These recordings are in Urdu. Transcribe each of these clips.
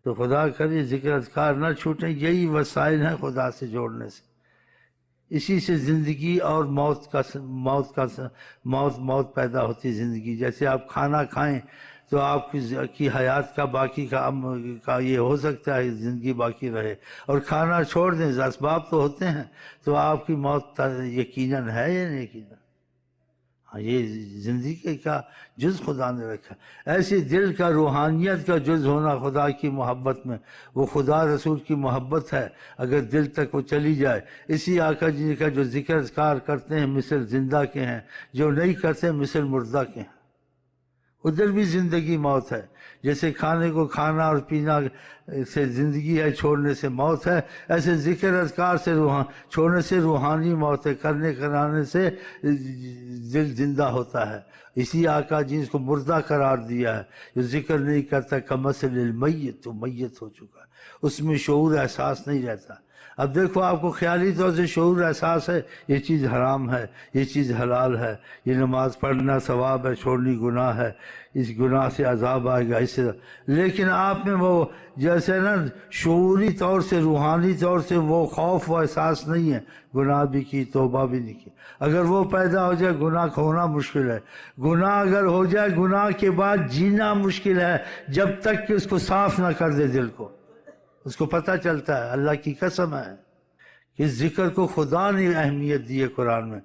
تو خدا کرے ذکر اذکار نہ چھوٹیں، یہی وسائل ہیں خدا سے جوڑنے سے، اسی سے زندگی اور موت پیدا ہوتی زندگی۔ جیسے آپ کھانا کھائیں تو آپ کی حیات کا باقی کا یہ ہو سکتا ہے زندگی باقی رہے، اور کھانا چھوڑ دیں، اسباب تو ہوتے ہیں، تو آپ کی موت یقیناً ہے یا نہیں یقیناً؟ ہاں، یہ زندگی کا جز خدا نے رکھا۔ ایسے دل کا روحانیت کا جز ہونا خدا کی محبت میں، وہ خدا رسول کی محبت ہے، اگر دل تک وہ چلی جائے۔ اسی آقا جی کا جو ذکر اذکار کرتے ہیں مثل زندہ کے ہیں، جو نہیں کرتے مثل مردہ کے ہیں، ادھر بھی زندگی موت ہے۔ جیسے کھانے کو کھانا اور پینا سے زندگی ہے، چھوڑنے سے موت ہے، ایسے ذکر اذکار سے چھوڑنے سے روحانی موت ہے، کرنے کرانے سے دل زندہ ہوتا ہے۔ اسی آقا جی اس کو مردہ قرار دیا ہے، جو ذکر نہیں کرتا کمثل المیت، تو میت ہو چکا ہے، اس میں شعور احساس نہیں رہتا۔ اب دیکھو آپ کو خیالی طور سے شعور احساس ہے یہ چیز حرام ہے، یہ چیز حلال ہے، یہ نماز پڑھنا ثواب ہے، چھوڑنی گناہ ہے، اس گناہ سے عذاب آئے گا، اس سے، لیکن آپ میں وہ جیسے نا شعوری طور سے روحانی طور سے وہ خوف و احساس نہیں ہے، گناہ بھی کی توبہ بھی نہیں کی۔ اگر وہ پیدا ہو جائے گناہ ہونا مشکل ہے، گناہ اگر ہو جائے گناہ کے بعد جینا مشکل ہے، جب تک کہ اس کو صاف نہ کر دے دل کو۔ اس کو پتہ چلتا ہے، اللہ کی قسم ہے کہ ذکر کو خدا نے اہمیت دی ہے قرآن میں،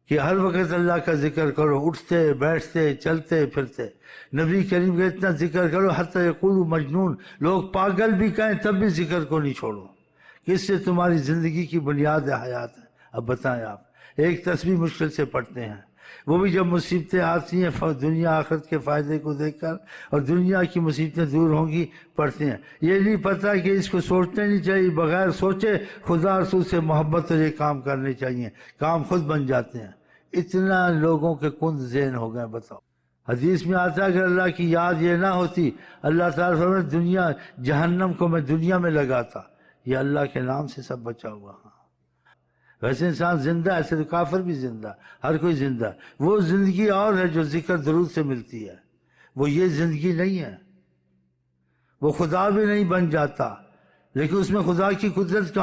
کہ ہر وقت اللہ کا ذکر کرو، اٹھتے بیٹھتے چلتے پھرتے۔ نبی کریم کا اتنا ذکر کرو حتی یقولوا مجنون، لوگ پاگل بھی کہیں تب بھی ذکر کو نہیں چھوڑو، کہ اس سے تمہاری زندگی کی بنیاد حیات ہے۔ اب بتائیں آپ ایک تسبیح مشکل سے پڑھتے ہیں، وہ بھی جب مصیبتیں آتی ہیں دنیا آخرت کے فائدے کو دیکھ کر، اور دنیا کی مصیبتیں دور ہوں گی، پڑھتے ہیں۔ یہ نہیں پتہ کہ اس کو سوچنے نہیں چاہیے، بغیر سوچے خدا رسول سے محبت اور یہ کام کرنے چاہیے، کام خود بن جاتے ہیں۔ اتنا لوگوں کے کند ذہن ہو گئے، بتاؤ۔ حدیث میں آتا ہے اگر اللہ کی یاد یہ نہ ہوتی، اللہ تعالیٰ فرماتے دنیا جہنم کو میں دنیا میں لگاتا، یہ اللہ کے نام سے سب بچا ہوا۔ ویسے انسان زندہ ہے، ایسے تو کافر بھی زندہ، ہر کوئی زندہ۔ وہ زندگی اور ہے جو ذکر درود سے ملتی ہے، وہ یہ زندگی نہیں ہے۔ وہ خدا بھی نہیں بن جاتا، لیکن اس میں خدا کی قدرت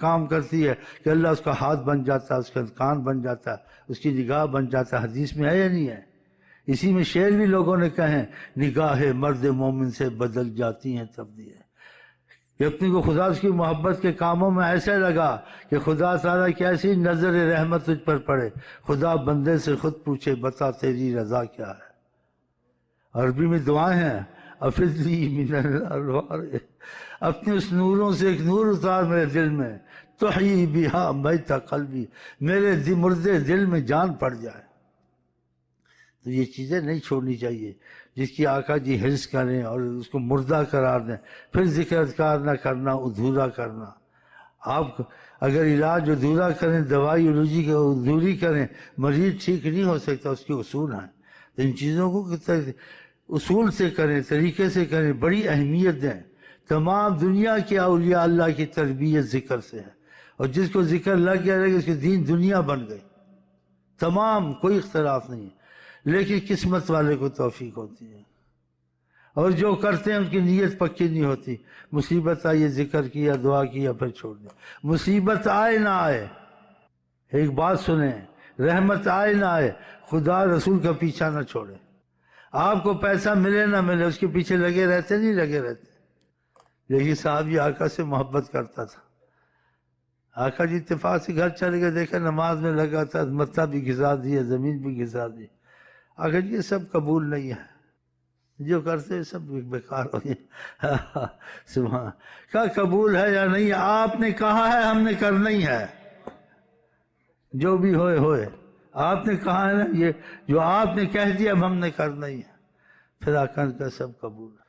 کام کرتی ہے کہ اللہ اس کا ہاتھ بن جاتا ہے، اس کا کان بن جاتا ہے، اس کی نگاہ بن جاتا ہے۔ حدیث میں ہے یا نہیں ہے؟ اسی میں شعر بھی لوگوں نے کہے، نگاہ مرد مومن سے بدل جاتی ہیں تبدیل، کہ اپنی کو خدا اس کی محبت کے کاموں میں ایسے لگا کہ خدا تعالیٰ کی ایسی نظر رحمت تجھ پر پڑے، خدا بندے سے خود پوچھے بتا تیری رضا کیا ہے۔ عربی میں دعائیں ہیں، افضلی من الانوار، اپنے اس نوروں سے ایک نور اتار میرے دل میں، تحیی بہا میت قلبی، میرے مردے دل میں جان پڑ جائے۔ تو یہ چیزیں نہیں چھوڑنی چاہیے، جس کی آقا جی حرص کریں اور اس کو مردہ قرار دیں۔ پھر ذکر اذکار نہ کرنا، ادھورا کرنا۔ آپ اگر علاج ادھورا کریں، دوائی الوجی کے ادھوری کریں، مریض ٹھیک نہیں ہو سکتا، اس کے اصول ہیں۔ تو ان چیزوں کو اصول سے کریں، طریقے سے کریں، بڑی اہمیت دیں۔ تمام دنیا کے اولیاء اللہ کی تربیت ذکر سے ہے، اور جس کو ذکر لگ گیا اس کی دین دنیا بن گئی، تمام، کوئی اختلاف نہیں ہے۔ لیکن قسمت والے کو توفیق ہوتی ہے، اور جو کرتے ہیں ان کی نیت پکی نہیں ہوتی۔ مصیبت آئی ذکر کیا، دعا کیا، پھر چھوڑ دیا۔ مصیبت آئے نہ آئے، ایک بات سنیں، رحمت آئے نہ آئے، خدا رسول کا پیچھا نہ چھوڑے۔ آپ کو پیسہ ملے نہ ملے اس کے پیچھے لگے رہتے نہیں لگے رہتے۔ لیکن صاحب یہ آقا سے محبت کرتا تھا، آقا جی اتفاق سے گھر چلے گئے، دیکھا نماز میں لگا تھا، متھا بھی گھسا دیا، زمین بھی گھسا دی۔ آقا جی یہ سب قبول نہیں ہے، جو کرتے سب بیکار ہو گئے۔ سبحان، کیا قبول ہے یا نہیں، آپ نے کہا ہے، ہم نے کرنا ہی ہے، جو بھی ہوئے ہوئے۔ آپ نے کہا ہے نا، یہ جو آپ نے کہہ دیا اب ہم نے کرنا ہی ہے، پھر آقا کا سب قبول ہے۔